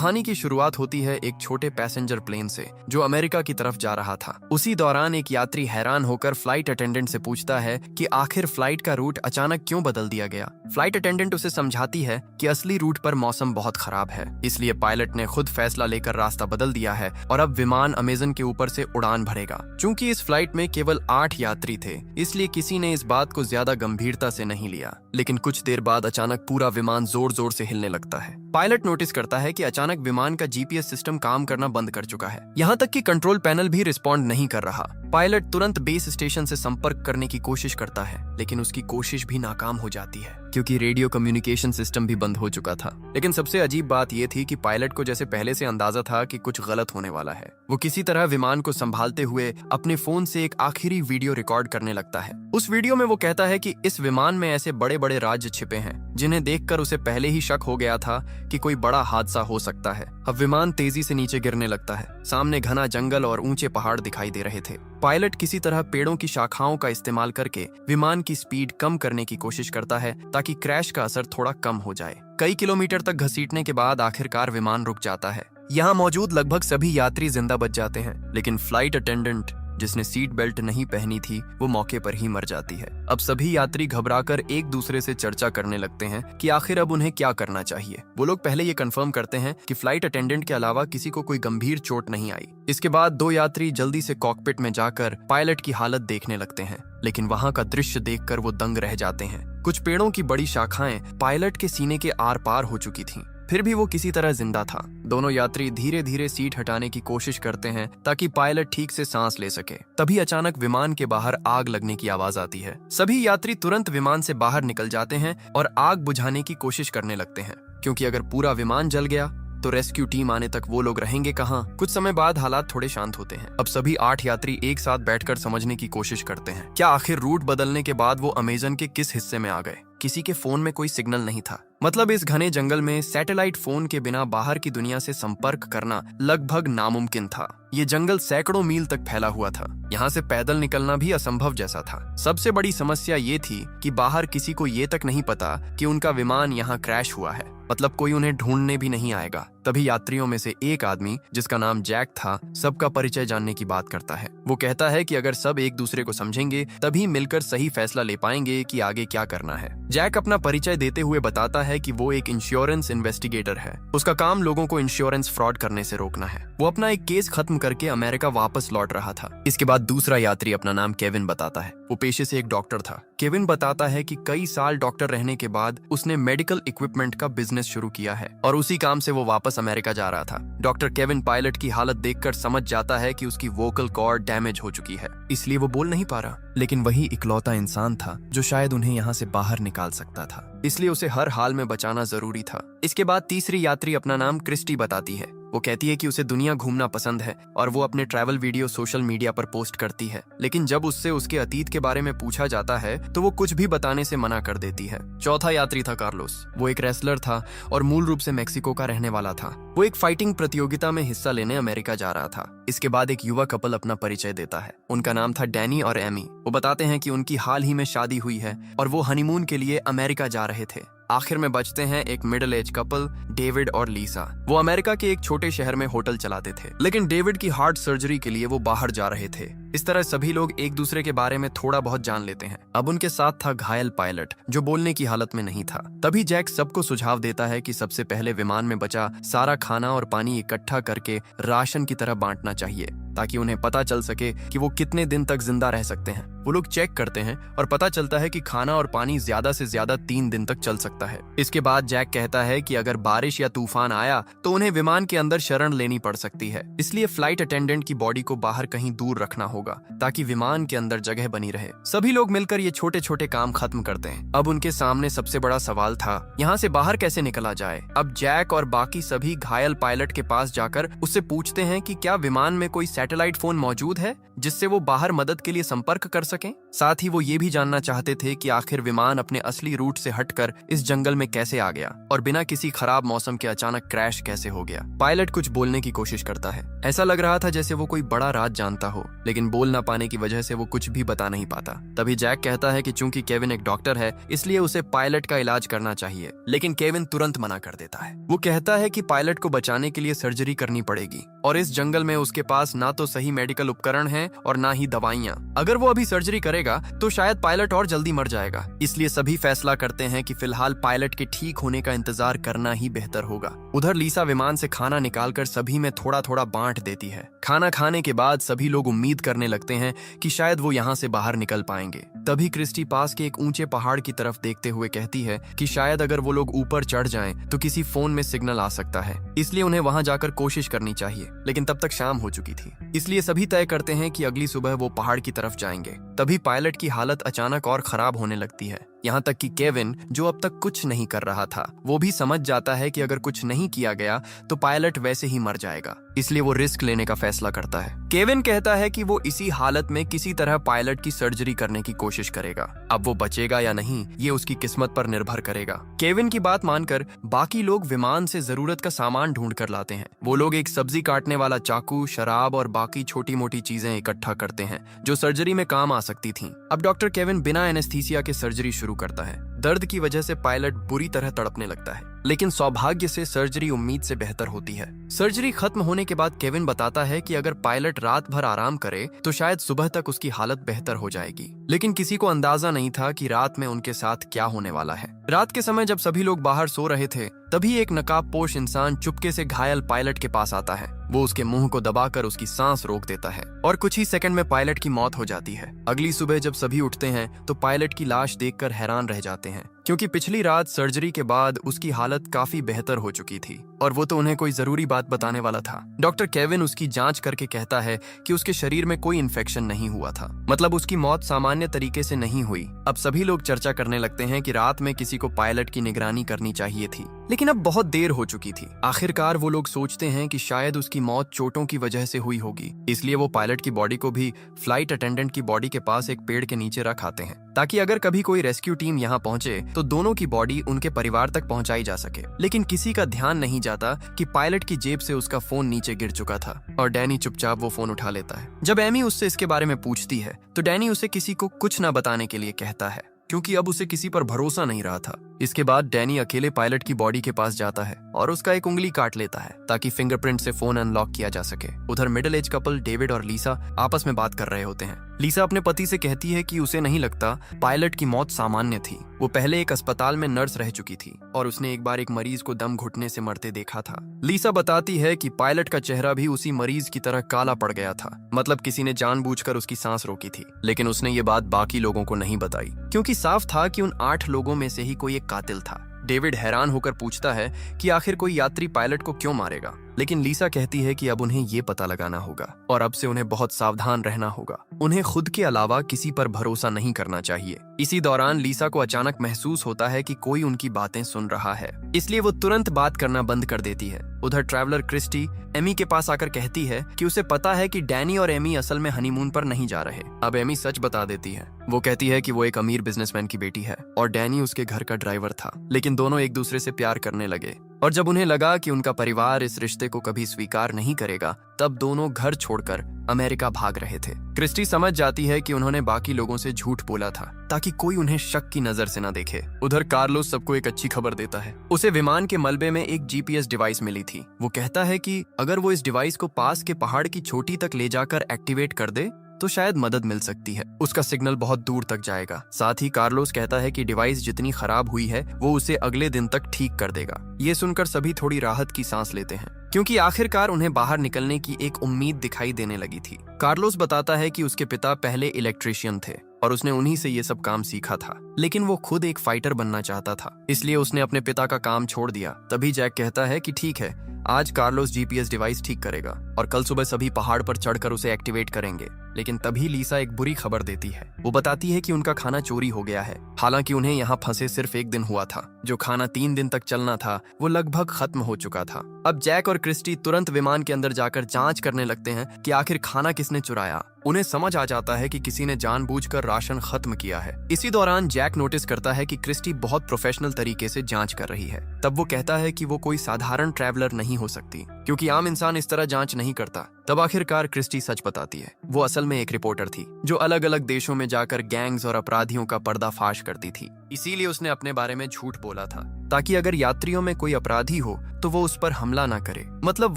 कहानी की शुरुआत होती है एक छोटे पैसेंजर प्लेन से जो अमेरिका की तरफ जा रहा था। उसी दौरान एक यात्री हैरान होकर फ्लाइट अटेंडेंट से पूछता है कि आखिर फ्लाइट का रूट अचानक क्यों बदल दिया गया। फ्लाइट अटेंडेंट उसे समझाती है कि असली रूट पर मौसम बहुत खराब है, इसलिए पायलट ने खुद फैसला लेकर रास्ता बदल दिया है और अब विमान अमेज़न के ऊपर से उड़ान भरेगा। चूंकि इस फ्लाइट में केवल 8 यात्री थे, इसलिए किसी ने इस बात को ज्यादा गंभीरता से नहीं लिया। लेकिन कुछ देर बाद अचानक पूरा विमान जोर जोर से हिलने लगता है। पायलट नोटिस करता है कि अचानक विमान का जीपीएस सिस्टम काम करना बंद कर चुका है, यहाँ तक कि कंट्रोल पैनल भी रिस्पॉन्ड नहीं कर रहा। पायलट तुरंत बेस स्टेशन से संपर्क करने की कोशिश करता है, लेकिन उसकी कोशिश भी नाकाम हो जाती है क्योंकि रेडियो कम्युनिकेशन सिस्टम भी बंद हो चुका था। लेकिन सबसे अजीब बात यह थी कि पायलट को जैसे पहले से अंदाजा था कि कुछ गलत होने वाला है। वो किसी तरह विमान को संभालते हुए अपने फोन से एक आखिरी वीडियो रिकॉर्ड करने लगता है। उस वीडियो में वो कहता है कि इस विमान में ऐसे बड़े बड़े राज्य छिपे हैं जिन्हें देखकर उसे पहले ही शक हो गया था कि कोई बड़ा हादसा हो सकता है। अब विमान तेजी से नीचे गिरने लगता है। सामने घना जंगल और ऊंचे पहाड़ दिखाई दे रहे थे। पायलट किसी तरह पेड़ों की शाखाओं का इस्तेमाल करके विमान की स्पीड कम करने की कोशिश करता है ताकि क्रैश का असर थोड़ा कम हो जाए। कई किलोमीटर तक घसीटने के बाद आखिरकार विमान रुक जाता है। यहाँ मौजूद लगभग सभी यात्री जिंदा बच जाते हैं, लेकिन फ्लाइट अटेंडेंट जिसने सीट बेल्ट नहीं पहनी थी वो मौके पर ही मर जाती है। अब सभी यात्री घबराकर एक दूसरे से चर्चा करने लगते हैं कि आखिर अब उन्हें क्या करना चाहिए। वो लोग पहले ये कंफर्म करते हैं कि फ्लाइट अटेंडेंट के अलावा किसी को कोई गंभीर चोट नहीं आई। इसके बाद 2 यात्री जल्दी से कॉकपिट में जाकर पायलट की हालत देखने लगते हैं, लेकिन वहाँ का दृश्य देखकर वो दंग रह जाते हैं। कुछ पेड़ों की बड़ी शाखाएं पायलट के सीने के आर पार हो चुकी थीं, फिर भी वो किसी तरह जिंदा था। दोनों यात्री धीरे धीरे सीट हटाने की कोशिश करते हैं ताकि पायलट ठीक से सांस ले सके। तभी अचानक विमान के बाहर आग लगने की आवाज आती है। सभी यात्री तुरंत विमान से बाहर निकल जाते हैं और आग बुझाने की कोशिश करने लगते हैं, क्योंकि अगर पूरा विमान जल गया तो रेस्क्यू टीम आने तक वो लोग रहेंगे कहाँ। कुछ समय बाद हालात थोड़े शांत होते हैं। अब सभी 8 यात्री एक साथ बैठकर समझने की कोशिश करते हैं क्या आखिर रूट बदलने के बाद वो अमेज़न के किस हिस्से में आ गए। किसी के फोन में कोई सिग्नल नहीं था, मतलब इस घने जंगल में सैटेलाइट फोन के बिना बाहर की दुनिया से संपर्क करना लगभग नामुमकिन था। ये जंगल सैकड़ों मील तक फैला हुआ था, यहाँ से पैदल निकलना भी असंभव जैसा था। सबसे बड़ी समस्या ये थी कि बाहर किसी को ये तक नहीं पता कि उनका विमान यहाँ क्रैश हुआ है, मतलब कोई उन्हें ढूंढने भी नहीं आएगा। तभी यात्रियों में से एक आदमी जिसका नाम जैक था सबका परिचय जानने की बात करता है। वो कहता है कि अगर सब एक दूसरे को समझेंगे तभी मिलकर सही फैसला ले पाएंगे कि आगे क्या करना है। जैक अपना परिचय देते हुए बताता है कि वो एक इंश्योरेंस इन्वेस्टिगेटर है। उसका काम लोगों को इंश्योरेंस फ्रॉड करने से रोकना है। वो अपना एक केस खत्म करके अमेरिका वापस लौट रहा था। इसके बाद दूसरा यात्री अपना नाम केविन बताता है। वो पेशे से एक डॉक्टर था। केविन बताता है कि कई साल डॉक्टर रहने के बाद उसने मेडिकल इक्विपमेंट का बिजनेस शुरू किया है और उसी काम से वो वापस अमेरिका जा रहा था। डॉक्टर केविन पायलट की हालत देखकर समझ जाता है कि उसकी वोकल कॉर्ड डैमेज हो चुकी है, इसलिए वो बोल नहीं पा रहा। लेकिन वही इकलौता इंसान था जो शायद उन्हें यहाँ से बाहर निकाल सकता था, इसलिए उसे हर हाल में बचाना जरूरी था। इसके बाद तीसरी यात्री अपना नाम क्रिस्टी बताती है। वो कहती है कि उसे दुनिया घूमना पसंद है और वो अपने ट्रैवल वीडियो सोशल मीडिया पर पोस्ट करती है, लेकिन जब उससे उसके अतीत के बारे में पूछा जाता है तो वो कुछ भी बताने से मना कर देती है। चौथा यात्री था कार्लोस। वो एक रेसलर था और मूल रूप से मेक्सिको का रहने वाला था। वो एक फाइटिंग प्रतियोगिता में हिस्सा लेने अमेरिका जा रहा था। इसके बाद एक युवा कपल अपना परिचय देता है। उनका नाम था डैनी और एमी। वो बताते हैं कि उनकी हाल ही में शादी हुई है और वो हनीमून के लिए अमेरिका जा रहे थे। आखिर में बचते हैं एक मिडिल एज कपल, डेविड और लीसा। वो अमेरिका के एक छोटे शहर में होटल चलाते थे, लेकिन डेविड की हार्ट सर्जरी के लिए वो बाहर जा रहे थे। इस तरह सभी लोग एक दूसरे के बारे में थोड़ा बहुत जान लेते हैं। अब उनके साथ था घायल पायलट जो बोलने की हालत में नहीं था। तभी जैक सबको सुझाव देता है कि सबसे पहले विमान में बचा सारा खाना और पानी इकट्ठा करके राशन की तरह बांटना चाहिए, ताकि उन्हें पता चल सके कि वो कितने दिन तक जिंदा रह सकते हैं। वो लोग चेक करते हैं और पता चलता है कि खाना और पानी ज्यादा से ज्यादा 3 दिन तक चल सकता है। इसके बाद जैक कहता है कि अगर बारिश या तूफान आया तो उन्हें विमान के अंदर शरण लेनी पड़ सकती है, इसलिए फ्लाइट अटेंडेंट की बॉडी को बाहर कहीं दूर रखना होगा ताकि विमान के अंदर जगह बनी रहे। सभी लोग मिलकर ये छोटे छोटे काम खत्म करते हैं। अब उनके सामने सबसे बड़ा सवाल था यहाँ से बाहर कैसे निकला जाए। अब जैक और बाकी सभी घायल पायलट के पास जाकर उससे पूछते हैं कि क्या विमान में कोई सैटेलाइट फोन मौजूद है जिससे वो बाहर मदद के लिए संपर्क कर सकें। साथ ही वो ये भी जानना चाहते थे कि आखिर विमान अपने असली रूट से हटकर इस जंगल में कैसे आ गया और बिना किसी खराब मौसम के अचानक क्रैश कैसे हो गया। पायलट कुछ बोलने की कोशिश करता है। ऐसा लग रहा था जैसे वो कोई बड़ा राज जानता हो, लेकिन लेकिन बोल ना पाने की वजह से वो कुछ भी बता नहीं पाता। तभी जैक कहता है कि चूंकि केविन एक डॉक्टर है इसलिए उसे पायलट का इलाज करना चाहिए, लेकिन केविन तुरंत मना कर देता है। वो कहता है कि पायलट को बचाने के लिए सर्जरी करनी पड़ेगी और इस जंगल में उसके पास ना तो सही मेडिकल उपकरण है और ना ही दवाइयाँ। अगर वो अभी सर्जरी करेगा तो शायद पायलट और जल्दी मर जाएगा। इसलिए सभी फैसला करते हैं कि फिलहाल पायलट के ठीक होने का इंतजार करना ही बेहतर होगा। उधर लीसा विमान से खाना निकालकर सभी में थोड़ा थोड़ा बांट देती है। खाना खाने के बाद सभी लोग उम्मीद करने लगते हैं कि शायद वो यहाँ से बाहर निकल पाएंगे। तभी क्रिस्टी पास के एक ऊंचे पहाड़ की तरफ देखते हुए कहती है कि शायद अगर वो लोग ऊपर चढ़ जाएं तो किसी फोन में सिग्नल आ सकता है, इसलिए उन्हें वहां जाकर कोशिश करनी चाहिए। लेकिन तब तक शाम हो चुकी थी, इसलिए सभी तय करते हैं कि अगली सुबह वो पहाड़ की तरफ जाएंगे। तभी पायलट की हालत अचानक और खराब होने लगती है, यहाँ तक कि केविन जो अब तक कुछ नहीं कर रहा था वो भी समझ जाता है कि अगर कुछ नहीं किया गया तो पायलट वैसे ही मर जाएगा। इसलिए वो रिस्क लेने का फैसला करता है। केविन कहता है कि वो इसी हालत में किसी तरह पायलट की सर्जरी करने की कोशिश करेगा। अब वो बचेगा या नहीं ये उसकी किस्मत पर निर्भर करेगा। केविन की बात मानकर बाकी लोग विमान से जरूरत का सामान ढूंढ कर लाते हैं। वो लोग एक सब्जी काटने वाला चाकू, शराब और बाकी छोटी मोटी चीजें इकट्ठा करते हैं जो सर्जरी में काम आ सकती थीं। अब डॉक्टर केविन बिना एनेस्थीसिया के सर्जरी शुरू करता है। दर्द की वजह से पायलट बुरी तरह तड़पने लगता है, लेकिन सौभाग्य से सर्जरी उम्मीद से बेहतर होती है। सर्जरी खत्म होने के बाद केविन बताता है कि अगर पायलट रात भर आराम करे तो शायद सुबह तक उसकी हालत बेहतर हो जाएगी। लेकिन किसी को अंदाजा नहीं था कि रात में उनके साथ क्या होने वाला है। रात के समय जब सभी लोग बाहर सो रहे थे तभी एक नकाबपोश इंसान चुपके से घायल पायलट के पास आता है। वो उसके मुंह को दबाकर उसकी सांस रोक देता है और कुछ ही सेकंड में पायलट की मौत हो जाती है। अगली सुबह जब सभी उठते हैं तो पायलट की लाश देखकर हैरान रह जाते हैं, क्योंकि पिछली रात सर्जरी के बाद उसकी हालत काफी बेहतर हो चुकी थी और वो तो उन्हें कोई जरूरी बात बताने वाला था। डॉक्टर केविन उसकी जांच करके कहता है कि उसके शरीर में कोई इन्फेक्शन नहीं हुआ था, मतलब उसकी मौत सामान्य तरीके से नहीं हुई। अब सभी लोग चर्चा करने लगते हैं कि रात में किसी को पायलट की निगरानी करनी चाहिए थी, लेकिन अब बहुत देर हो चुकी थी। आखिरकार वो लोग सोचते हैं कि शायद उसकी मौत चोटों की वजह से हुई होगी, इसलिए वो पायलट की बॉडी को भी फ्लाइट अटेंडेंट की बॉडी के पास एक पेड़ के नीचे रख आते हैं, ताकि अगर कभी कोई रेस्क्यू टीम यहाँ पहुंचे तो दोनों की बॉडी उनके परिवार तक पहुंचाई जा सके। लेकिन किसी का ध्यान नहीं जाता कि पायलट की जेब से उसका फोन नीचे गिर चुका था और डैनी चुपचाप वो फोन उठा लेता है। जब एमी उससे इसके बारे में पूछती है तो डैनी उसे किसी को कुछ न बताने के लिए कहता है, क्योंकि अब उसे किसी पर भरोसा नहीं रहा था। इसके बाद डैनी अकेले पायलट की बॉडी के पास जाता है और उसका एक उंगली काट लेता है ताकि फिंगरप्रिंट से फोन अनलॉक किया जा सके। उधर मिडिल एज कपल डेविड और लीसा आपस में बात कर रहे होते हैं। लीसा अपने पति से कहती है कि उसे नहीं लगता पायलट की मौत सामान्य थी। वो पहले एक अस्पताल में नर्स रह चुकी थी और उसने एक बार एक मरीज को दम घुटने से मरते देखा था। लीसा बताती है कि पायलट का चेहरा भी उसी मरीज की तरह काला पड़ गया था, मतलब किसी ने जानबूझकर उसकी सांस रोकी थी। लेकिन उसने ये बात बाकी लोगों को नहीं बताई, क्योंकि साफ था कि उन 8 लोगों में से ही कोई एक कातिल था। डेविड हैरान होकर पूछता है कि आखिर कोई यात्री पायलट को क्यों मारेगा, लेकिन लीसा कहती है कि अब उन्हें ये पता लगाना होगा और अब से उन्हें बहुत सावधान रहना होगा। उन्हें खुद के अलावा किसी पर भरोसा नहीं करना चाहिए। इसी दौरान लीसा को अचानक महसूस होता है कि कोई उनकी बातें सुन रहा है, इसलिए वो तुरंत बात करना बंद कर देती है। उधर ट्रैवलर क्रिस्टी एमी के पास आकर कहती है कि उसे पता है कि डैनी और एमी असल में हनीमून पर नहीं जा रहे। अब एमी सच बता देती है। वो कहती है कि वो एक अमीर बिजनेसमैन की बेटी है और डैनी उसके घर का ड्राइवर था, लेकिन दोनों एक दूसरे से प्यार करने लगे और जब उन्हें लगा कि उनका परिवार इस रिश्ते को कभी स्वीकार नहीं करेगा तब दोनों घर छोड़कर अमेरिका भाग रहे थे। क्रिस्टी समझ जाती है कि उन्होंने बाकी लोगों से झूठ बोला था ताकि कोई उन्हें शक की नजर से न देखे। उधर कार्लोस सबको एक अच्छी खबर देता है। उसे विमान के मलबे में एक जीपीएस डिवाइस मिली थी। वो कहता है कि अगर वो इस डिवाइस को पास के पहाड़ की चोटी तक ले जाकर एक्टिवेट कर दे तो शायद मदद मिल सकती है। उसका सिग्नल बहुत दूर तक जाएगा। साथ ही कार्लोस कहता है कि डिवाइस जितनी खराब हुई है वो उसे अगले दिन तक ठीक कर देगा। ये सुनकर सभी थोड़ी राहत की सांस लेते हैं, क्योंकि आखिरकार उन्हें बाहर निकलने की एक उम्मीद दिखाई देने लगी थी। कार्लोस बताता है कि उसके पिता पहले इलेक्ट्रिशियन थे और उसने उन्हीं से ये सब काम सीखा था, लेकिन वो खुद एक फाइटर बनना चाहता था, इसलिए उसने अपने पिता का काम छोड़ दिया। तभी जैक कहता है कि ठीक है, आज कार्लोस जीपीएस डिवाइस ठीक करेगा और कल सुबह सभी पहाड़ पर चढ़कर उसे एक्टिवेट करेंगे। लेकिन तभी लीसा एक बुरी खबर देती है। वो बताती है कि उनका खाना चोरी हो गया है। हालांकि उन्हें यहाँ फंसे सिर्फ 1 दिन हुआ था। जो खाना 3 दिन तक चलना था वो लगभग खत्म हो चुका था। अब जैक और क्रिस्टी तुरंत विमान के अंदर जाकर जांच करने लगते हैं कि आखिर खाना किसने चुराया। उन्हें समझ आ जाता है कि किसी ने जानबूझकर राशन खत्म किया है। इसी दौरान जैक नोटिस करता है कि क्रिस्टी बहुत प्रोफेशनल तरीके से जांच कर रही है। तब वो कहता है कि वो कोई साधारण ट्रैवलर नहीं हो सकती, क्योंकि आम इंसान इस तरह जांच नहीं करता। तब आखिरकार क्रिस्टी सच बताती है। वो असल में एक रिपोर्टर थी जो अलग अलग देशों में जाकर गैंग्स और अपराधियों का पर्दाफाश करती थी। इसीलिए उसने अपने बारे में झूठ बोला था ताकि अगर यात्रियों में कोई अपराधी हो तो वो उस पर हमला ना करे। मतलब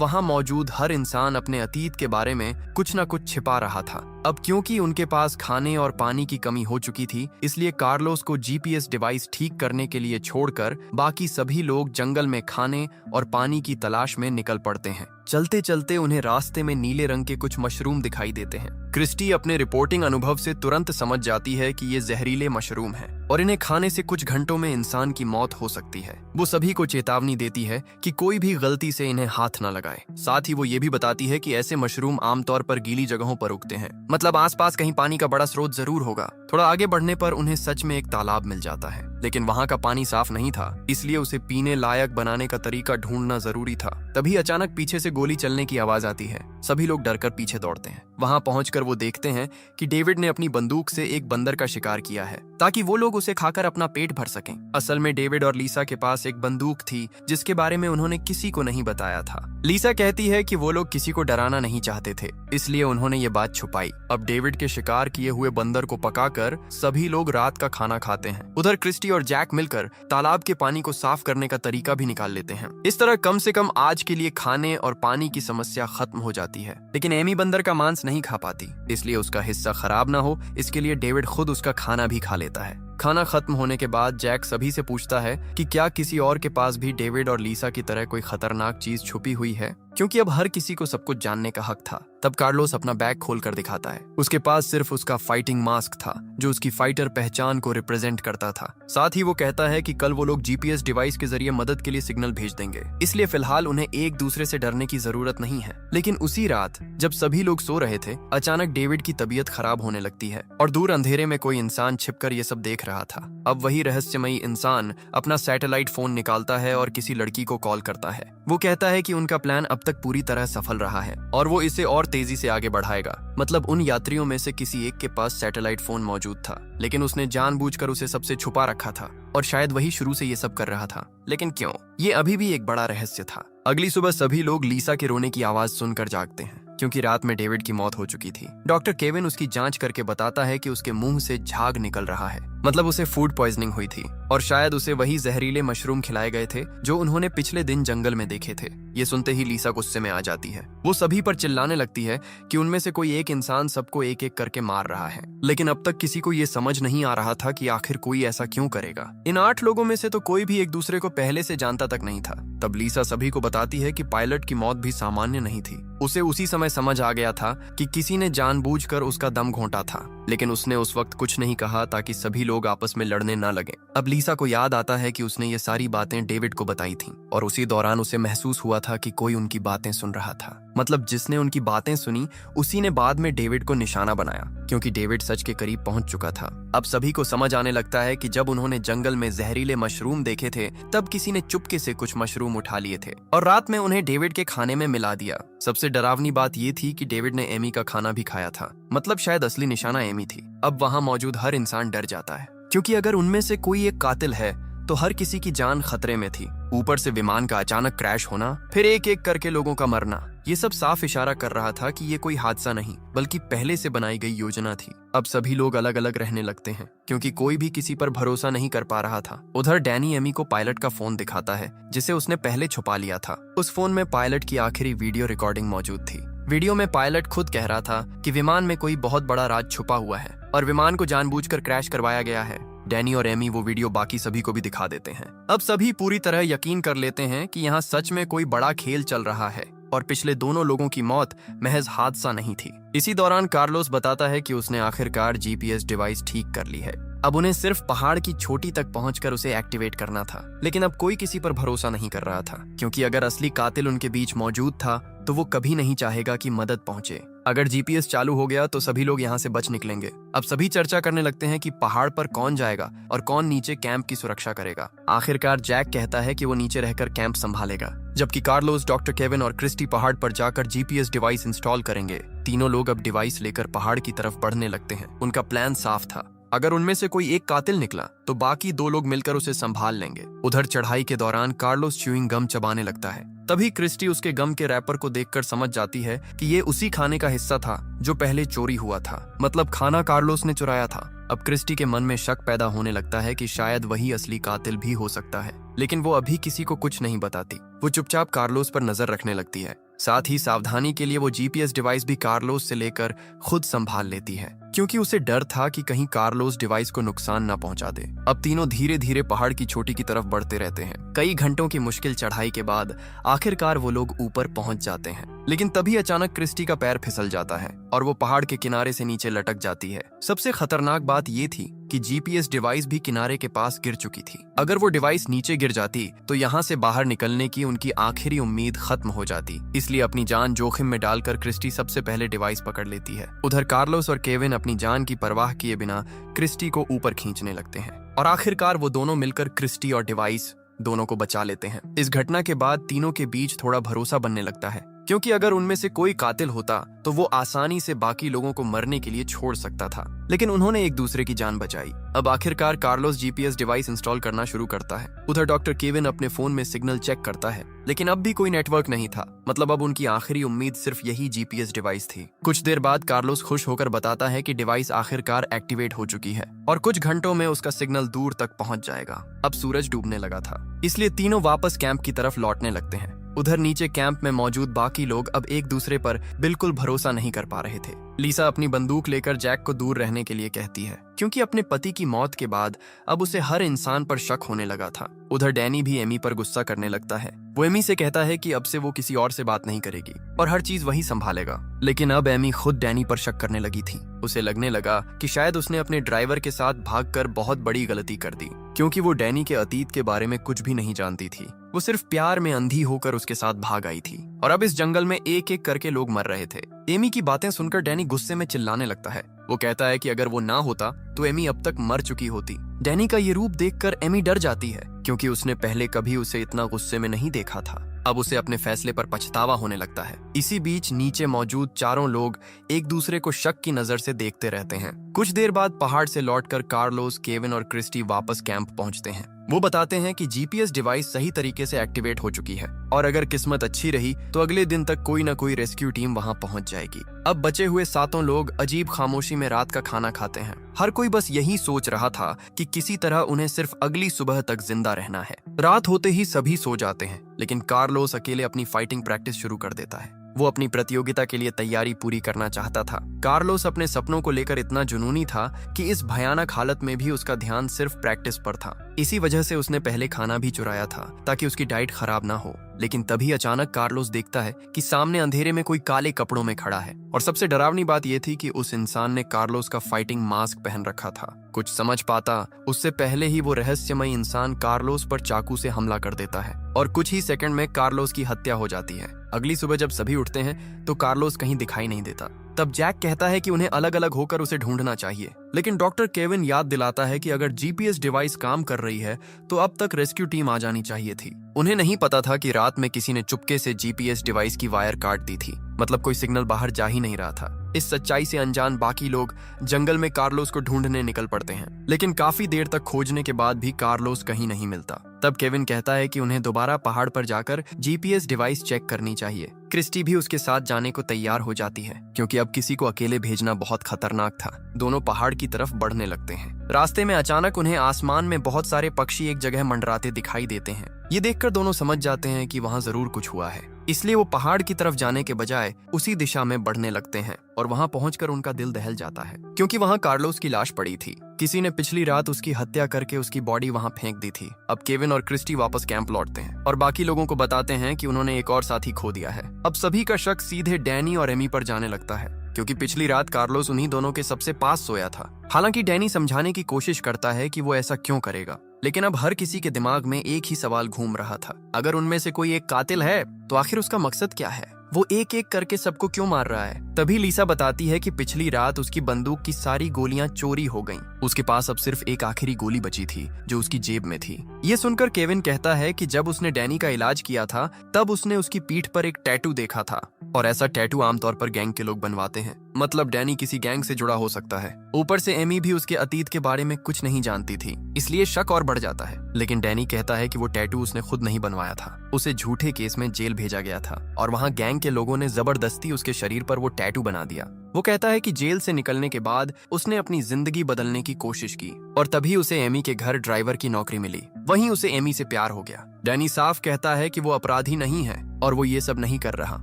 वहां मौजूद हर इंसान अपने अतीत के बारे में कुछ न कुछ छिपा रहा था। अब क्योंकि उनके पास खाने और पानी की कमी हो चुकी थी, इसलिए कार्लोस को जीपीएस डिवाइस ठीक करने के लिए छोड़कर बाकी सभी लोग जंगल में खाने और पानी की तलाश में निकल पड़ते हैं। चलते चलते उन्हें रास्ते में नीले रंग के कुछ मशरूम दिखाई देते हैं। क्रिस्टी अपने रिपोर्टिंग अनुभव से तुरंत समझ जाती है कि ये जहरीले मशरूम हैं और इन्हें खाने से कुछ घंटों में इंसान की मौत हो सकती है। वो सभी को चेतावनी देती है कि कोई भी गलती से इन्हें हाथ न लगाए। साथ ही वो ये भी बताती है कि ऐसे मशरूम आमतौर पर गीली जगहों पर उगते हैं, मतलब आसपास कहीं पानी का बड़ा स्रोत जरूर होगा। थोड़ा आगे बढ़ने पर उन्हें सच में एक तालाब मिल जाता है, लेकिन वहाँ का पानी साफ नहीं था, इसलिए उसे पीने लायक बनाने का तरीका ढूंढना जरूरी था। तभी अचानक पीछे से गोली चलने की आवाज आती है। सभी लोग डरकर पीछे दौड़ते हैं। वहां पहुंचकर वो देखते हैं कि डेविड ने अपनी बंदूक से एक बंदर का शिकार किया है ताकि वो लोग उसे खाकर अपना पेट भर सकें। असल में डेविड और लीसा के पास एक बंदूक थी जिसके बारे में उन्होंने किसी को नहीं बताया था। लीसा कहती है कि वो लोग किसी को डराना नहीं चाहते थे, इसलिए उन्होंने ये बात छुपाई। अब डेविड के शिकार किए हुए बंदर को पकाकर सभी लोग रात का खाना खाते हैं। उधर क्रिस्टी और जैक मिलकर तालाब के पानी को साफ करने का तरीका भी निकाल लेते हैं। इस तरह कम से कम आज के लिए खाने और पानी की समस्या खत्म हो जाती है। लेकिन एमी बंदर का मांस नहीं खा पाती, इसलिए उसका हिस्सा खराब ना हो इसके लिए डेविड खुद उसका खाना भी खा लेता है। खाना खत्म होने के बाद जैक सभी से पूछता है कि क्या किसी और के पास भी डेविड और लीसा की तरह कोई खतरनाक चीज छुपी हुई है, क्योंकि अब हर किसी को सब कुछ जानने का हक था। तब कार्लोस अपना बैग खोलकर दिखाता है। उसके पास सिर्फ उसका फाइटिंग मास्क था जो उसकी फाइटर पहचान को रिप्रेजेंट करता था। साथ ही वो कहता है कि कल वो लोग जीपीएस डिवाइस के जरिए मदद के लिए सिग्नल भेज देंगे, इसलिए फिलहाल उन्हें एक दूसरे से डरने की जरूरत नहीं है। लेकिन उसी रात जब सभी लोग सो रहे थे, अचानक डेविड की तबीयत खराब होने लगती है और दूर अंधेरे में कोई इंसान छिपकर ये सब देख रहा था। अब वही रहस्यमयी इंसान अपना सैटेलाइट फोन निकालता है और किसी लड़की को कॉल करता है। वो कहता है कि उनका प्लान अब तक पूरी तरह सफल रहा है और वो इसे और तेजी से आगे बढ़ाएगा। मतलब उन यात्रियों में से किसी एक के पास सैटेलाइट फोन मौजूद था, लेकिन उसने जानबूझकर उसे सबसे छुपा रखा था और शायद वही शुरू से ये सब कर रहा था। लेकिन क्यों, ये अभी भी एक बड़ा रहस्य था। अगली सुबह सभी लोग लीसा के रोने की आवाज सुनकर जागते हैं, क्योंकि रात में डेविड की मौत हो चुकी थी। डॉक्टर केविन उसकी जांच करके बताता है कि उसके मुंह से झाग निकल रहा है, मतलब उसे फूड पॉइजनिंग हुई थी और शायद उसे वही जहरीले मशरूम खिलाए गए थे जो उन्होंने पिछले दिन जंगल में देखे थे। ये सुनते ही लीसा गुस्से में आ जाती है। वो सभी पर चिल्लाने लगती है कि उनमें से कोई एक इंसान सबको एक एक करके मार रहा है, लेकिन अब तक किसी को ये समझ नहीं आ रहा था कि आखिर कोई ऐसा क्यों करेगा। इन 8 लोगों में से तो कोई भी एक दूसरे को पहले से जानता तक नहीं था। तब लीसा सभी को बताती है कि पायलट की मौत भी सामान्य नहीं थी। उसे उसी समय समझ आ गया था कि किसी ने जानबूझकर उसका दम घोंटा था, लेकिन उसने उस वक्त कुछ नहीं कहा ताकि सभी लोग आपस में लड़ने न लगे। अब लीसा को याद आता है कि उसने ये सारी बातें डेविड को बताई थीं और उसी दौरान उसे महसूस हुआ था कि कोई उनकी बातें सुन रहा था। मतलब जिसने उनकी बातें सुनी उसी ने बाद में डेविड को निशाना बनाया, क्योंकि डेविड सच के करीब पहुंच चुका था। अब सभी को समझ आने लगता है कि जब उन्होंने जंगल में जहरीले मशरूम देखे थे तब किसी ने चुपके से कुछ मशरूम उठा लिए थे और रात में उन्हें डेविड के खाने में मिला दिया। सबसे डरावनी बात ये थी कि डेविड ने एमी का खाना भी खाया था, मतलब शायद असली निशाना एमी थी। अब वहां मौजूद हर इंसान डर जाता है, क्योंकि अगर उनमें से कोई एक कातिल है तो हर किसी की जान खतरे में थी। ऊपर से विमान का अचानक क्रैश होना, फिर एक एक करके लोगों का मरना, ये सब साफ इशारा कर रहा था कि ये कोई हादसा नहीं बल्कि पहले से बनाई गई योजना थी। अब सभी लोग अलग अलग रहने लगते हैं, क्योंकि कोई भी किसी पर भरोसा नहीं कर पा रहा था। उधर डैनी एमी को पायलट का फोन दिखाता है जिसे उसने पहले छुपा लिया था। उस फोन में पायलट की आखिरी वीडियो रिकॉर्डिंग मौजूद थी। वीडियो में पायलट खुद कह रहा था कि विमान में कोई बहुत बड़ा राज छुपा हुआ है और विमान को जानबूझकर क्रैश करवाया गया है। डैनी और एमी वो वीडियो बाकी सभी को भी दिखा देते हैं। अब सभी पूरी तरह यकीन कर लेते हैं कि यहाँ सच में कोई बड़ा खेल चल रहा है और पिछले दोनों लोगों की मौत महज हादसा नहीं थी। इसी दौरान कार्लोस बताता है कि उसने आखिरकार जीपीएस डिवाइस ठीक कर ली है। अब उन्हें सिर्फ पहाड़ की चोटी तक पहुंचकर उसे एक्टिवेट करना था, लेकिन अब कोई किसी पर भरोसा नहीं कर रहा था, क्योंकि अगर असली कातिल उनके बीच मौजूद था तो वो कभी नहीं चाहेगा कि मदद पहुंचे। अगर जीपीएस चालू हो गया तो सभी लोग यहाँ से बच निकलेंगे। अब सभी चर्चा करने लगते हैं कि पहाड़ पर कौन जाएगा और कौन नीचे कैंप की सुरक्षा करेगा। आखिरकार जैक कहता है कि वो नीचे रहकर कैंप संभालेगा, जबकि कार्लोस, डॉक्टर केविन और क्रिस्टी पहाड़ पर जाकर जीपीएस डिवाइस इंस्टॉल करेंगे। तीनों लोग अब डिवाइस लेकर पहाड़ की तरफ बढ़ने लगते हैं। उनका प्लान साफ था, अगर उनमें से कोई एक कातिल निकला तो बाकी 2 लोग मिलकर उसे संभाल लेंगे। उधर चढ़ाई के दौरान कार्लोस च्यूइंग गम चबाने लगता है। तभी क्रिस्टी उसके गम के रैपर को देखकर समझ जाती है कि ये उसी खाने का हिस्सा था जो पहले चोरी हुआ था, मतलब खाना कार्लोस ने चुराया था। अब क्रिस्टी के मन में शक पैदा होने लगता है कि शायद वही असली कातिल भी हो सकता है, लेकिन वो अभी किसी को कुछ नहीं बताती। वो चुपचाप कार्लोस पर नजर रखने लगती है। साथ ही सावधानी के लिए वो जीपीएस डिवाइस भी कार्लोस से लेकर खुद संभाल लेती है, क्योंकि उसे डर था कि कहीं कार्लोस डिवाइस को नुकसान न पहुंचा दे। अब तीनों धीरे धीरे पहाड़ की चोटी की तरफ बढ़ते रहते हैं। कई घंटों की मुश्किल चढ़ाई के बाद आखिरकार वो लोग ऊपर पहुंच जाते हैं, लेकिन तभी अचानक क्रिस्टी का पैर फिसल जाता है और वो पहाड़ के किनारे से नीचे लटक जाती है। सबसे खतरनाक बात ये थी कि जीपीएस डिवाइस भी किनारे के पास गिर चुकी थी। अगर वो डिवाइस नीचे गिर जाती तो यहाँ से बाहर निकलने की उनकी आखिरी उम्मीद खत्म हो जाती। इसलिए अपनी जान जोखिम में डालकर क्रिस्टी सबसे पहले डिवाइस पकड़ लेती है। उधर कार्लोस और केविन अपनी जान की परवाह किए बिना क्रिस्टी को ऊपर खींचने लगते हैं और आखिरकार वो दोनों मिलकर क्रिस्टी और डिवाइस दोनों को बचा लेते हैं। इस घटना के बाद तीनों के बीच थोड़ा भरोसा बनने लगता है, क्योंकि अगर उनमें से कोई कातिल होता तो वो आसानी से बाकी लोगों को मरने के लिए छोड़ सकता था, लेकिन उन्होंने एक दूसरे की जान बचाई। अब आखिरकार कार्लोस जीपीएस डिवाइस इंस्टॉल करना शुरू करता है। उधर डॉक्टर केविन अपने फोन में सिग्नल चेक करता है, लेकिन अब भी कोई नेटवर्क नहीं था। मतलब अब उनकी आखिरी उम्मीद सिर्फ यही जीपीएस डिवाइस थी। कुछ देर बाद कार्लोस खुश होकर बताता है कि डिवाइस आखिरकार एक्टिवेट हो चुकी है और कुछ घंटों में उसका सिग्नल दूर तक पहुंच जाएगा। अब सूरज डूबने लगा था, इसलिए तीनों वापस कैंप की तरफ लौटने लगते हैं। उधर नीचे कैंप में मौजूद बाकी लोग अब एक दूसरे पर बिल्कुल भरोसा नहीं कर पा रहे थे। लीसा अपनी बंदूक लेकर जैक को दूर रहने के लिए कहती है, क्योंकि अपने पति की मौत के बाद अब उसे हर इंसान पर शक होने लगा था। उधर डैनी भी एमी पर गुस्सा करने लगता है। वो एमी से कहता है कि अब से वो किसी और से बात नहीं करेगी और हर चीज वही संभालेगा। लेकिन अब एमी खुद डैनी पर शक करने लगी थी। उसे लगने लगा कि शायद उसने अपने ड्राइवर के साथ भागकर बहुत बड़ी गलती कर दी, क्योंकि वो डैनी के अतीत के बारे में कुछ भी नहीं जानती थी। वो सिर्फ प्यार में अंधी होकर उसके साथ भाग आई थी और अब इस जंगल में एक एक करके लोग मर रहे थे। एमी की बातें सुनकर डैनी गुस्से में चिल्लाने लगता है। वो कहता है कि अगर वो ना होता तो एमी अब तक मर चुकी होती। डैनी का ये रूप देखकर एमी डर जाती है, क्योंकि उसने पहले कभी उसे इतना गुस्से में नहीं देखा था। अब उसे अपने फैसले पर पछतावा होने लगता है। इसी बीच नीचे मौजूद चारों लोग एक दूसरे को शक की नजर से देखते रहते हैं। कुछ देर बाद पहाड़ से लौटकर कार्लोस, केविन और क्रिस्टी वापस कैंप पहुंचते हैं। वो बताते हैं कि जीपीएस डिवाइस सही तरीके से एक्टिवेट हो चुकी है और अगर किस्मत अच्छी रही तो अगले दिन तक कोई न कोई रेस्क्यू टीम वहां पहुंच जाएगी। अब बचे हुए 7 लोग अजीब खामोशी में रात का खाना खाते हैं। हर कोई बस यही सोच रहा था कि किसी तरह उन्हें सिर्फ अगली सुबह तक जिंदा रहना है। रात होते ही सभी सो जाते हैं, लेकिन कार्लोस अकेले अपनी फाइटिंग प्रैक्टिस शुरू कर देता है। वो अपनी प्रतियोगिता के लिए तैयारी पूरी करना चाहता था। कार्लोस अपने सपनों को लेकर इतना जुनूनी था कि इस भयानक हालत में भी उसका ध्यान सिर्फ प्रैक्टिस पर था। इसी वजह से उसने पहले खाना भी चुराया था ताकि उसकी डाइट खराब ना हो। लेकिन तभी अचानक कार्लोस देखता है कि सामने अंधेरे में कोई काले कपड़ों में खड़ा है और सबसे डरावनी बात यह थी कि उस इंसान ने कार्लोस का फाइटिंग मास्क पहन रखा था। कुछ समझ पाता उससे पहले ही वो रहस्यमय इंसान कार्लोस पर चाकू से हमला कर देता है और कुछ ही सेकंड में कार्लोस की हत्या हो जाती है। अगली सुबह जब सभी उठते हैं तो कार्लोस कहीं दिखाई नहीं देता। तब जैक कहता है कि उन्हें अलग अलग होकर उसे ढूंढना चाहिए, लेकिन डॉक्टर केविन याद दिलाता है कि अगर जीपीएस डिवाइस काम कर रही है तो अब तक रेस्क्यू टीम आ जानी चाहिए थी। उन्हें नहीं पता था कि रात में किसी ने चुपके से जीपीएस डिवाइस की वायर काट दी थी, मतलब कोई सिग्नल बाहर जा ही नहीं रहा था। इस सच्चाई से अनजान बाकी लोग जंगल में कार्लोस को ढूंढने निकल पड़ते हैं, लेकिन काफी देर तक खोजने के बाद भी कार्लोस कहीं नहीं मिलता। तब केविन कहता है कि उन्हें दोबारा पहाड़ पर जाकर जीपीएस डिवाइस चेक करनी चाहिए। क्रिस्टी भी उसके साथ जाने को तैयार हो जाती है, क्योंकि अब किसी को अकेले भेजना बहुत खतरनाक था। दोनों पहाड़ की तरफ बढ़ने लगते हैं। रास्ते में अचानक उन्हें आसमान में बहुत सारे पक्षी एक जगह मंडराते दिखाई देते हैं। ये देखकर दोनों समझ जाते हैं कि वहाँ जरूर कुछ हुआ है, इसलिए वो पहाड़ की तरफ जाने के बजाय उसी दिशा में बढ़ने लगते हैं और वहाँ पहुंचकर उनका दिल दहल जाता है, क्योंकि वहाँ कार्लोस की लाश पड़ी थी। किसी ने पिछली रात उसकी हत्या करके उसकी बॉडी वहाँ फेंक दी थी। अब केविन और क्रिस्टी वापस कैंप लौटते हैं और बाकी लोगों को बताते हैं कि उन्होंने एक और साथी खो दिया है। अब सभी का शक सीधे डैनी और एमी पर जाने लगता है, क्योंकि पिछली रात कार्लोस उन्हीं दोनों के सबसे पास सोया था। हालांकि डैनी समझाने की कोशिश करता है कि वो ऐसा क्यों करेगा, लेकिन अब हर किसी के दिमाग में एक ही सवाल घूम रहा था, अगर उनमें से कोई एक कातिल है तो आखिर उसका मकसद क्या है? वो एक एक करके सबको क्यों मार रहा है? तभी लीसा बताती है कि पिछली रात उसकी बंदूक की सारी गोलियां चोरी हो गईं। उसके पास अब सिर्फ एक आखिरी गोली बची थी जो उसकी जेब में थी। ये सुनकर केविन कहता है कि जब उसने डैनी का इलाज किया था तब उसने उसकी पीठ पर एक टैटू देखा था और ऐसा टैटू आमतौर पर गैंग के लोग बनवाते हैं। मतलब डैनी किसी गैंग से जुड़ा हो सकता है। ऊपर से एमी भी उसके अतीत के बारे में कुछ नहीं जानती थी, इसलिए शक और बढ़ जाता है। लेकिन डैनी कहता है कि वो टैटू उसने खुद नहीं बनवाया था, उसे झूठे केस में जेल भेजा गया था और वहाँ गैंग के लोगों ने जबरदस्ती उसके शरीर पर वो टैटू बना दिया। वो कहता है कि जेल से निकलने के बाद उसने अपनी जिंदगी बदलने की कोशिश की और तभी उसे एमी के घर ड्राइवर की नौकरी मिली। वहीं उसे एमी से प्यार हो गया। डैनी साफ कहता है कि वो अपराधी नहीं है और वो ये सब नहीं कर रहा।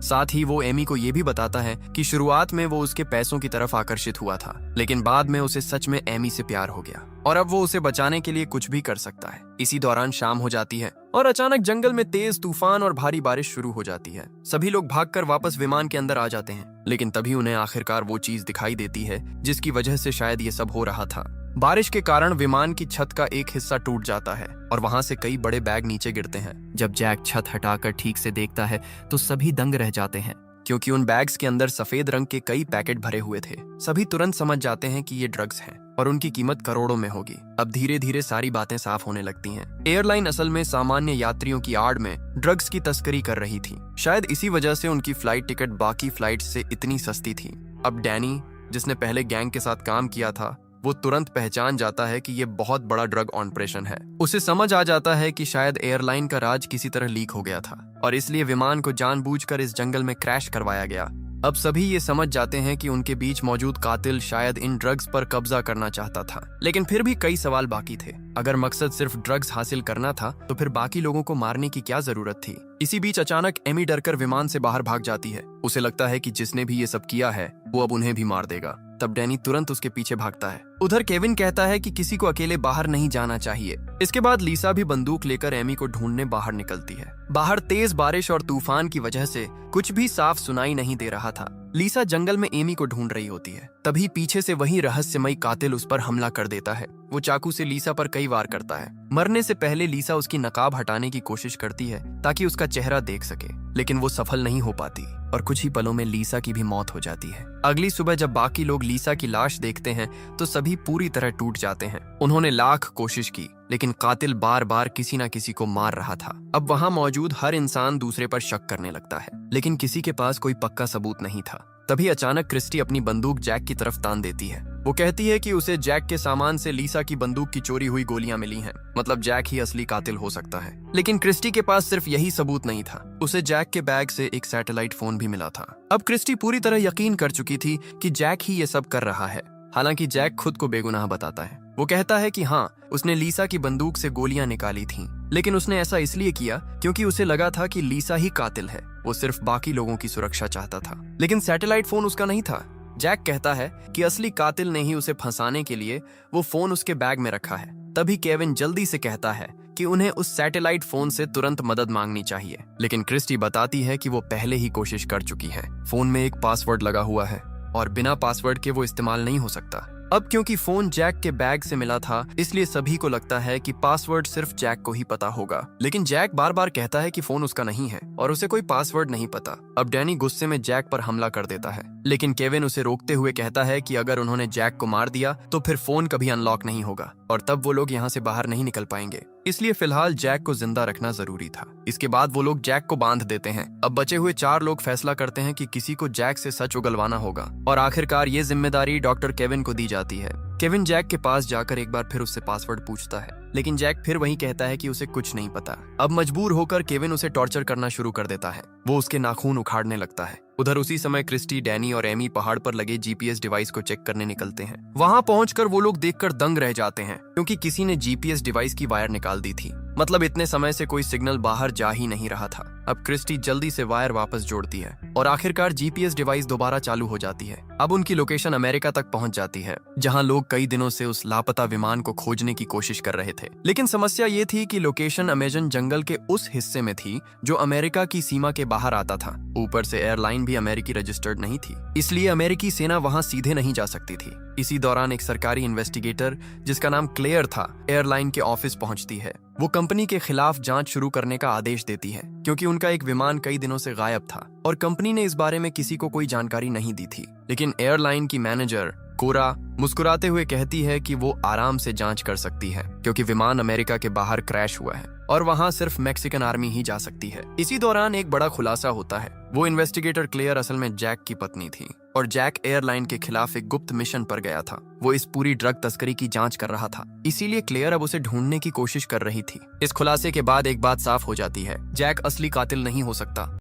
साथ ही वो एमी को ये भी बताता है कि शुरुआत में वो उसके पैसों की तरफ आकर्षित हुआ था, लेकिन बाद में उसे सच में एमी से प्यार हो गया और अब वो उसे बचाने के लिए कुछ भी कर सकता है। इसी दौरान शाम हो जाती है और अचानक जंगल में तेज तूफान और भारी बारिश शुरू हो जाती है। सभी लोग भागकर वापस विमान के अंदर आ जाते हैं, लेकिन तभी उन्हें आखिरकार वो चीज दिखाई देती है जिसकी वजह से शायद ये सब हो रहा था। बारिश के कारण विमान की छत का एक हिस्सा टूट जाता है और वहां से कई बड़े बैग नीचे गिरते हैं। जब जैक छत हटाकर ठीक से देखता है तो सभी दंग रह जाते हैं, क्योंकि उन बैग्स के अंदर सफेद रंग के कई पैकेट भरे हुए थे। सभी तुरंत समझ जाते हैं कि ये ड्रग्स हैं और उनकी कीमत करोड़ों में होगी। अब धीरे धीरे सारी बातें साफ होने लगती हैं। एयरलाइन असल में सामान्य यात्रियों की आड़ में ड्रग्स की तस्करी कर रही थी। शायद इसी वजह से उनकी फ्लाइट टिकट बाकी फ्लाइट से इतनी सस्ती थी। अब डैनी, जिसने पहले गैंग के साथ काम किया था, वो तुरंत पहचान जाता है कि ये बहुत बड़ा ड्रग ऑपरेशन है। उसे समझ आ जाता है कि शायद एयरलाइन का राज किसी तरह लीक हो गया था और इसलिए विमान को जानबूझकर इस जंगल में क्रैश करवाया गया। अब सभी ये समझ जाते हैं कि उनके बीच मौजूद कातिल शायद इन ड्रग्स पर कब्जा करना चाहता था, लेकिन फिर भी कई सवाल बाकी थे। अगर मकसद सिर्फ ड्रग्स हासिल करना था तो फिर बाकी लोगों को मारने की क्या जरूरत थी। इसी बीच अचानक एमी डरकर विमान से बाहर भाग जाती है। उसे लगता है कि जिसने भी ये सब किया है वो अब उन्हें भी मार देगा। तब डैनी तुरंत उसके पीछे भागता है। उधर केविन कहता है कि किसी को अकेले बाहर नहीं जाना चाहिए। इसके बाद लीसा भी बंदूक लेकर एमी को ढूंढने बाहर निकलती है। बाहर तेज बारिश और तूफान की वजह से कुछ भी साफ सुनाई नहीं दे रहा था। लीसा जंगल में एमी को ढूंढ रही होती है, तभी पीछे से वही रहस्यमयी कातिल उस पर हमला कर देता है। वो चाकू से लीसा पर कई वार करता है। मरने से पहले लीसा उसकी नकाब हटाने की कोशिश करती है ताकि उसका चेहरा देख सके, लेकिन वो सफल नहीं हो पाती और कुछ ही पलों में लीसा की भी मौत हो जाती है। अगली सुबह जब बाकी लोग लीसा की लाश देखते हैं तो सभी पूरी तरह टूट जाते हैं। उन्होंने लाख कोशिश की, लेकिन कातिल बार बार किसी न किसी को मार रहा था। अब वहां मौजूद हर इंसान दूसरे पर शक करने लगता है, लेकिन किसी के पास कोई पक्का सबूत नहीं था। तभी अचानक क्रिस्टी अपनी बंदूक जैक की तरफ तान देती है। वो कहती है कि उसे जैक के सामान से लीसा की बंदूक की चोरी हुई गोलियां मिली हैं, मतलब जैक ही असली कातिल हो सकता है। लेकिन क्रिस्टी के पास सिर्फ यही सबूत नहीं था, उसे जैक के बैग से एक सैटेलाइट फोन भी मिला था। अब क्रिस्टी पूरी तरह यकीन कर चुकी थी कि जैक ही ये सब कर रहा है। हालांकि जैक खुद को बेगुनाह बताता है। वो कहता है कि हाँ, उसने लीसा की बंदूक से गोलियां निकाली थीं, लेकिन उसने ऐसा इसलिए किया क्योंकि उसे लगा था कि लीसा ही कातिल है। वो सिर्फ बाकी लोगों की सुरक्षा चाहता था, लेकिन सैटेलाइट फोन उसका नहीं था। जैक कहता है कि असली कातिल ने ही उसे फंसाने के लिए वो फोन उसके बैग में रखा है। तभी केविन जल्दी से कहता है कि उन्हें उस सैटेलाइट फोन से तुरंत मदद मांगनी चाहिए, लेकिन क्रिस्टी बताती है कि वो पहले ही कोशिश कर चुकी है। फोन में एक पासवर्ड लगा हुआ है और बिना पासवर्ड के वो इस्तेमाल नहीं हो सकता। अब क्योंकि फोन जैक के बैग से मिला था, इसलिए सभी को लगता है कि पासवर्ड सिर्फ जैक को ही पता होगा। लेकिन जैक बार बार कहता है कि फोन उसका नहीं है और उसे कोई पासवर्ड नहीं पता। अब डैनी गुस्से में जैक पर हमला कर देता है, लेकिन केविन उसे रोकते हुए कहता है कि अगर उन्होंने जैक को मार दिया तो फिर फोन कभी अनलॉक नहीं होगा और तब वो लोग यहाँ से बाहर नहीं निकल पाएंगे। इसलिए फिलहाल जैक को जिंदा रखना जरूरी था। इसके बाद वो लोग जैक को बांध देते हैं। अब बचे हुए 4 लोग फैसला करते हैं कि किसी को जैक से सच उगलवाना होगा और आखिरकार ये जिम्मेदारी डॉक्टर केविन को दी जाती है। केविन जैक के पास जाकर एक बार फिर उससे पासवर्ड पूछता है, लेकिन जैक फिर वही कहता है कि उसे कुछ नहीं पता। अब मजबूर होकर केविन उसे टॉर्चर करना शुरू कर देता है। वो उसके नाखून उखाड़ने लगता है। उधर उसी समय क्रिस्टी, डैनी और एमी पहाड़ पर लगे जीपीएस डिवाइस को चेक करने निकलते हैं। वहां पहुंचकर वो लोग देखकर दंग रह जाते हैं, क्योंकि किसी ने जीपीएस डिवाइस की वायर निकाल दी थी। मतलब इतने समय से कोई सिग्नल बाहर जा ही नहीं रहा था। अब क्रिस्टी जल्दी से वायर वापस जोड़ती है और आखिरकार जीपीएस डिवाइस दोबारा चालू हो जाती है। अब उनकी लोकेशन अमेरिका तक पहुंच जाती है, जहां लोग कई दिनों से उस लापता विमान को खोजने की कोशिश कर रहे थे। लेकिन समस्या ये थी कि लोकेशन अमेजन जंगल के उस हिस्से में थी जो अमेरिका की सीमा के बाहर आता था। ऊपर से एयरलाइन भी अमेरिकी रजिस्टर्ड नहीं थी, इसलिए अमेरिकी सेना वहां सीधे नहीं जा सकती थी। इसी दौरान एक सरकारी इन्वेस्टिगेटर जिसका नाम क्लेयर था, एयरलाइन के ऑफिस पहुंचती है। वो कंपनी के खिलाफ जांच शुरू करने का आदेश देती है, क्योंकि उनका एक विमान कई दिनों से गायब था और कंपनी ने इस बारे में किसी को कोई जानकारी नहीं दी थी। लेकिन एयरलाइन की मैनेजर कोरा मुस्कुराते हुए कहती है कि वो आराम से जांच कर सकती है, क्योंकि विमान अमेरिका के बाहर क्रैश हुआ है और वहां सिर्फ मैक्सिकन आर्मी ही जा सकती है। इसी दौरान एक बड़ा खुलासा होता है। वो इन्वेस्टिगेटर क्लेयर असल में जैक की पत्नी थी। और जैक एयरलाइन के खिलाफ एक गुप्त मिशन पर गया था। वो इस पूरी ड्रग तस्करी की जांच कर रहा था, इसीलिए क्लेयर अब उसे ढूंढने की कोशिश कर रही थी। इस खुलासे के बाद एक बात साफ हो जाती है, जैक असली कातिल नहीं हो सकता।